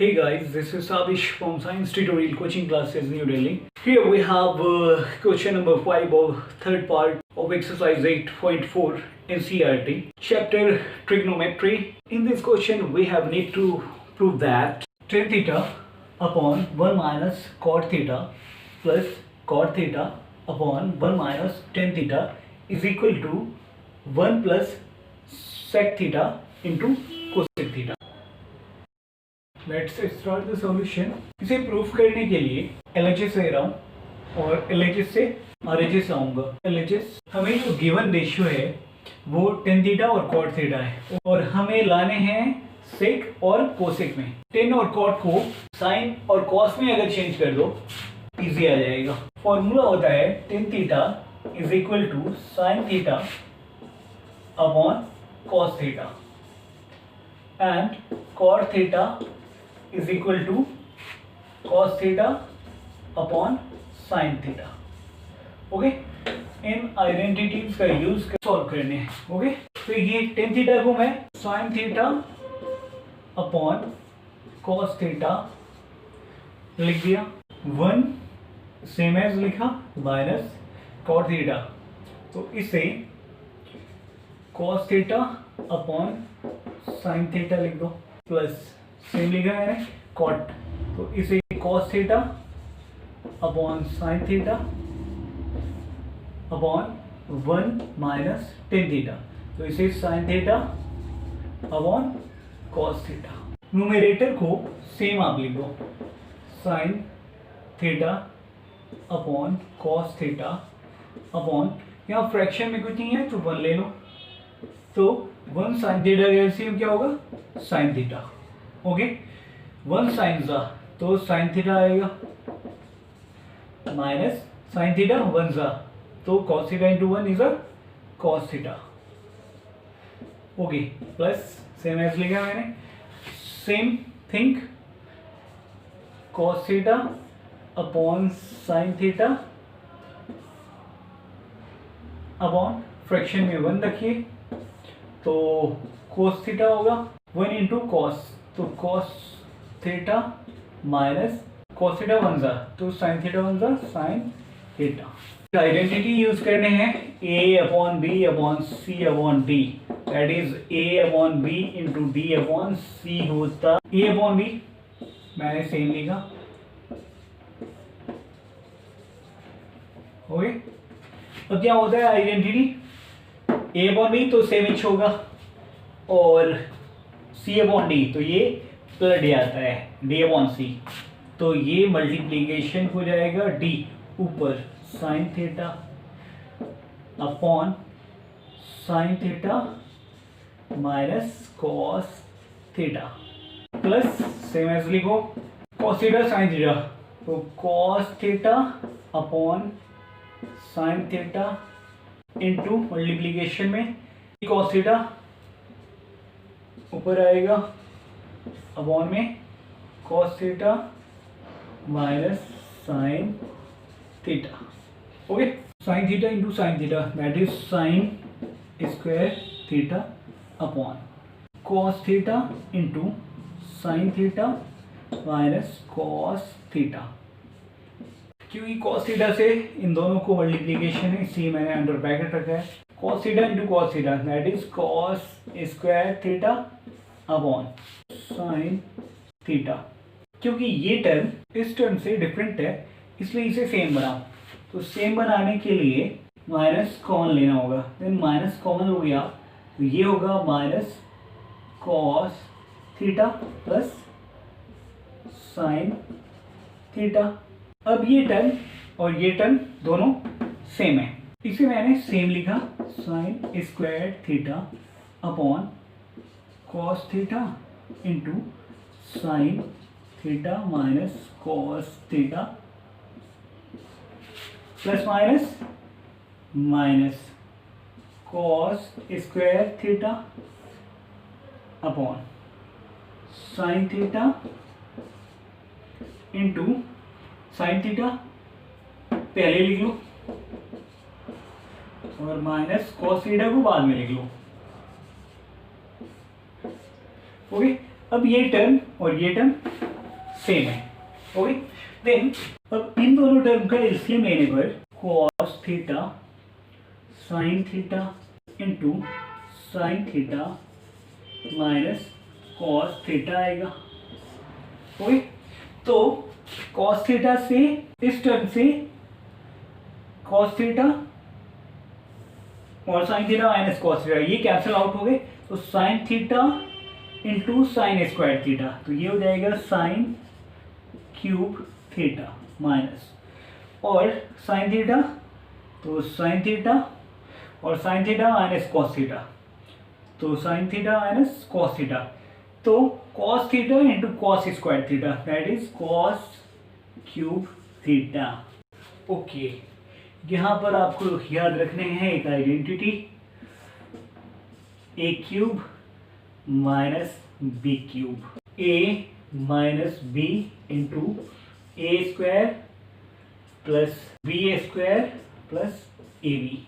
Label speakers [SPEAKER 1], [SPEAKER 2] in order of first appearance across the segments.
[SPEAKER 1] Hey guys, this is Savish from Science Tutorial Coaching Classes, New Delhi. Here we have question number 5 of third part of exercise 8.4 in CRT, chapter trigonometry. In this question, we have need to prove that tan theta upon 1 minus cot theta plus cot theta upon 1 minus tan theta is equal to 1 plus sec theta into cosec theta. Let's start the solution. इसे proof करने के लिए LHS ले रहा हूँ और LHS से RHS आऊँगा। LHS हमें जो गिवन रेशियो है वो tan थीटा और cot थीटा है और हमें लाने हैं sec और cosec में। tan और cot को sin और cos में अगर चेंज कर दो इजी आ जाएगा। फॉर्मूला होता है tan theta is equal to sin theta upon cos theta and cot theta is equal to cos theta upon sin theta. Okay, इन आइडेंटिटीज का यूज कर सॉल्व करने हैं। ओके, तो ये tan थीटा को मैं sin theta upon cos theta लिख दिया, 1 सेम एज लिखा माइनस cot थीटा, तो इसे cos theta upon sin theta लिख दो प्लस सेम लिखा है कॉट, तो इसे cos theta upon sin theta upon 1 minus tan theta, तो इसे sin theta upon cos theta. Numerator को सेम आप लिख दो, sin theta upon cos theta upon, यहाँ फ्रैक्शन में कुछ नहीं है तो 1 ले लो, तो 1 sin थीटा का एलसीएम क्या होगा sin थीटा। ओके, 1 साइन जा तो साइन थीटा आएगा माइनस साइन थीटा 1 जा तो cos theta into 1 is a cos theta. Okay, plus same as लिखा मैंने, same thing cos theta upon sine theta upon fraction में 1 रखिए, तो cos थीटा होगा 1 इंटू कॉस, तो cos theta minus cos theta 1 जा तो sin थीटा 1 जा sin थीटा। आइडेंटिटी यूज करने हैं a upon b upon c upon d, that is a upon b into d upon c होता a upon b, मैंने same लिखा। Okay, अब क्या होता है आइडेंटिटी, a अपॉन b तो सेम इंच होगा और c अपॉन डी तो ये प्लस डी आता है, d अपॉन c, तो ये मल्टीप्लीकेशन हो जाएगा d ऊपर sin theta upon sin theta minus cos theta plus same as लिखो cos थीटा sin थीटा, तो cos theta upon sin theta into multiplication में cos थीटा ऊपर आएगा अपॉन में cos theta minus sine theta. Okay, sine theta into sine theta that is sine square theta upon cos theta into sine theta minus cos theta. क्योंकि cos theta से इन दोनों को multiplication है इसलिए मैंने अंडर ब्रैकेट रखा है, cos theta into cos theta that is cos square theta upon sine theta. क्योंकि ये टर्म इस टर्म से डिफरेंट है इसलिए इसे सेम बनाओ, तो सेम बनाने के लिए माइनस कॉमन लेना होगा, देन माइनस कॉमन हो गया तो ये होगा minus cos theta plus sine theta. अब ये टर्म और ये टर्म दोनों सेम है, इसे मैंने सेम लिखा sign square theta upon cos theta into sine theta minus cos theta plus minus minus cos square theta upon sine theta into sine theta पहले लिख लो और माइनस cos थीटा को बाद में लिख लो। ओके, अब ये टर्म और ये टर्म सेम है। ओके, देन अब इन दोनों टर्म का एलसीएम लेने पर cos theta sin theta into sin theta minus cos theta आएगा। ओके, तो cos थीटा से इस टर्म से cos थीटा और sin theta minus cos theta ये कैंसिल आउट हो गए, तो sin theta into sign square theta, तो ये हो जाएगा साइन क्यूब थीटा माइनस, और साइन थीटा तो साइन थीटा और sine theta minus cos theta, तो sine theta minus cos theta, तो cos theta into cos square theta that is cos cube theta. Okay, यहाँ पर आपको याद रखने हैं एक identity, A cube minus B cube, A minus B into A square plus B square plus A B,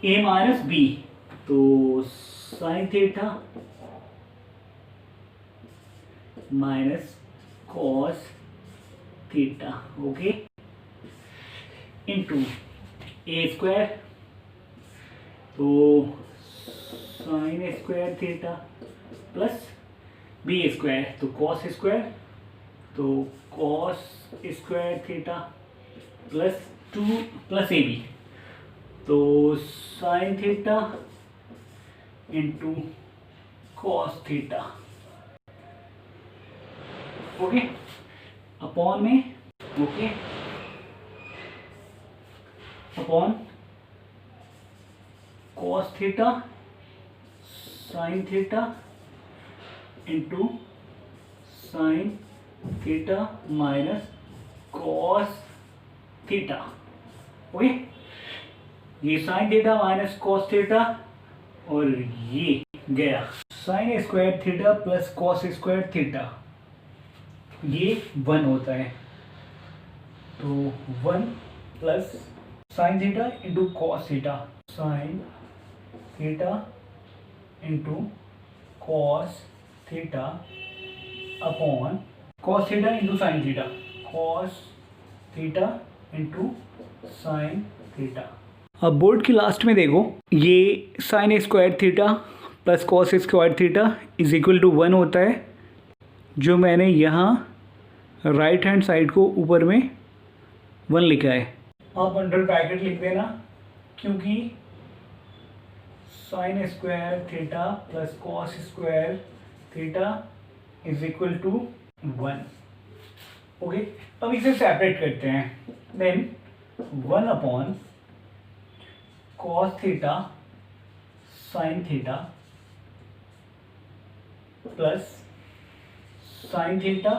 [SPEAKER 1] A minus B तो sine theta minus cos theta, okay, into A square तो sine square theta plus B square तो cos square, तो cos square theta plus 2 plus A B तो sine theta into cos theta, okay, upon में, okay, upon cos theta sine theta into sine theta minus cos theta, okay, ये sine theta minus cos theta और ये गया sine square theta plus cos square theta, ये 1 होता है, तो 1 plus sine theta into cos theta, sine theta into cos theta upon cos theta into sine theta, cos theta into sine theta. अब board की last में देखो, ये sine square theta plus cos square theta is equal to 1 होता है, जो मैंने यहाँ राइट हैंड साइड को ऊपर में 1 लिखा है, आप अंडर ब्रैकेट लिख देना, क्योंकि sine square theta plus cos square theta is equal to 1, okay. अब इसे सेपरेट करते हैं, then 1 upon cos theta sine theta plus sine theta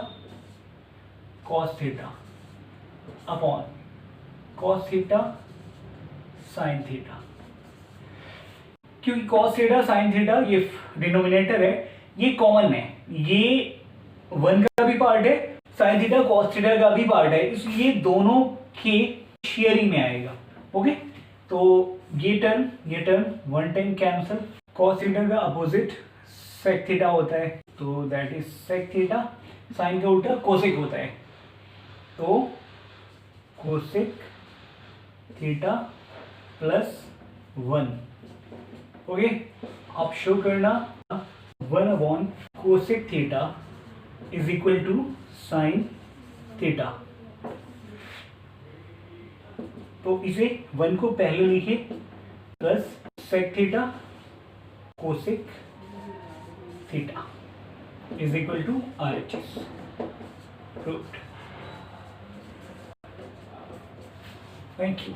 [SPEAKER 1] cos theta upon cos theta sine theta, क्योंकि कॉस थीटा साइन थीटा ये denominator है, ये common है, ये 1 का भी पार्ट है, साइन थीटा कॉस थीटा का भी पार्ट है, इसलिए दोनों के शेयरिंग में आएगा, ओके। तो ये term 1 time cancel, cos theta का अपोजिट सेक थीटा होता है, तो that is sec theta, sine का उल्टा कोसेक होता है, तो कोसेक थीटा प्लस 1, ओके। आप शो करना 1 upon cosec theta is equal to sine theta, तो इसे 1 को पहले लिखिए plus sec theta cosec theta is equal to RHS root. Thank you.